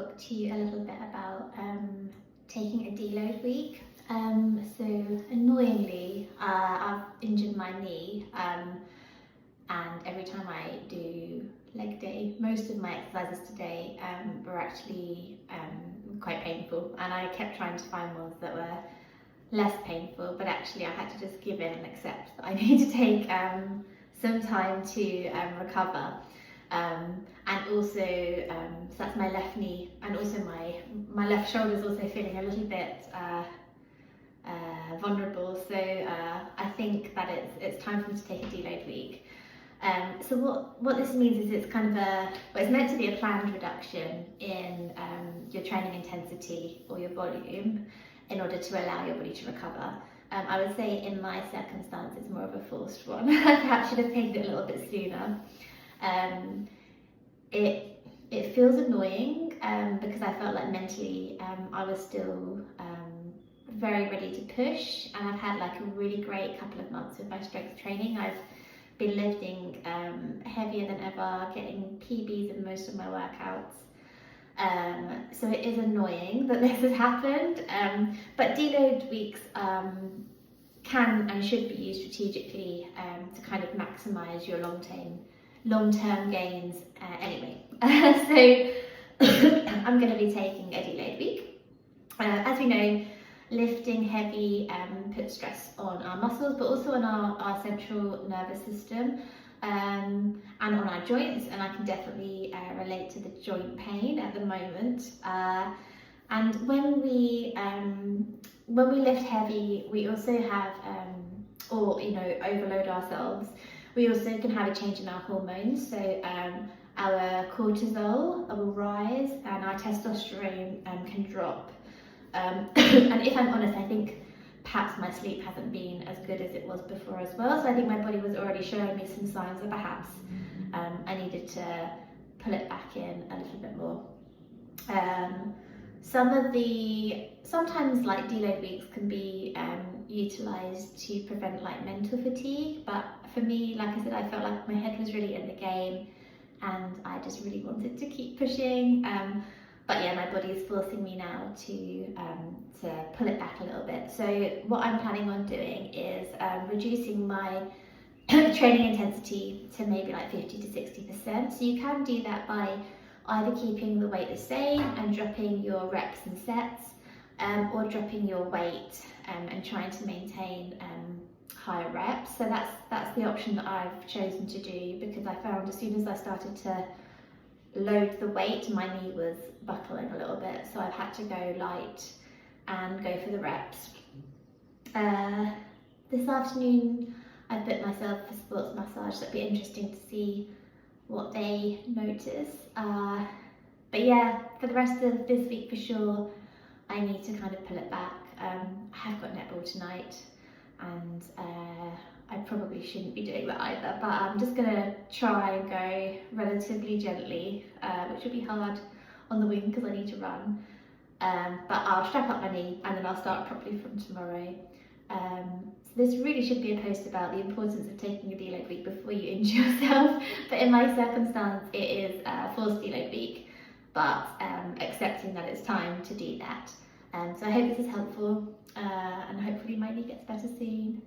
talk to you a little bit about taking a deload week. So annoyingly, I've injured my knee, and every time I do leg day, most of my exercises today were actually quite painful, and I kept trying to find ones that were less painful, but actually I had to just give in and accept that I need to take some time to recover. And also, so that's my left knee, and also my left shoulder is also feeling a little bit vulnerable. So I think that it's time for me to take a deload week. So what this means is it's kind of it's meant to be a planned reduction in your training intensity or your volume in order to allow your body to recover. I would say in my circumstance it's more of a forced one. I perhaps should have taken it a little bit sooner. It feels annoying because I felt like mentally I was still very ready to push, and I've had like a really great couple of months with my strength training. I've been lifting heavier than ever, getting PBs in most of my workouts. So it is annoying that this has happened, but deload weeks can and should be used strategically to kind of maximise your long-term gains anyway. So I'm going to be taking a deload week. As we know, lifting heavy puts stress on our muscles, but also on our central nervous system and on our joints, and I can definitely relate to the joint pain at the moment. And when we lift heavy, we also have, or overload ourselves, we also can have a change in our hormones. So our cortisol will rise and our testosterone can drop. And if I'm honest, I think perhaps my sleep hasn't been as good as it was before as well. So I think my body was already showing me some signs that perhaps I needed to pull it back in a little bit more. Sometimes like deload weeks can be utilised to prevent like mental fatigue, but for me, like I said, I felt like my head was really in the game and I just really wanted to keep pushing. But yeah, my body is forcing me now to pull it back a little bit. So what I'm planning on doing is reducing my training intensity to maybe like 50 to 60%. So you can do that by either keeping the weight the same and dropping your reps and sets, or dropping your weight and trying to maintain higher reps. So that's the option that I've chosen to do, because I found as soon as I started to load the weight, my knee was buckling a little bit, so I've had to go light and go for the reps. This afternoon I booked myself a sports massage, so it'd be interesting to see what they notice. But yeah, for the rest of this week for sure, I need to kind of pull it back. I have got netball tonight, and I probably shouldn't be doing that either, but I'm just going to try and go relatively gently, which will be hard on the wing because I need to run. But I'll strap up my knee and then I'll start properly from tomorrow. So this really should be a post about the importance of taking a deload week before you injure yourself, but in my circumstance it is a forced deload week, but accepting that it's time to do that. So I hope this is helpful, and hopefully my knee gets better soon.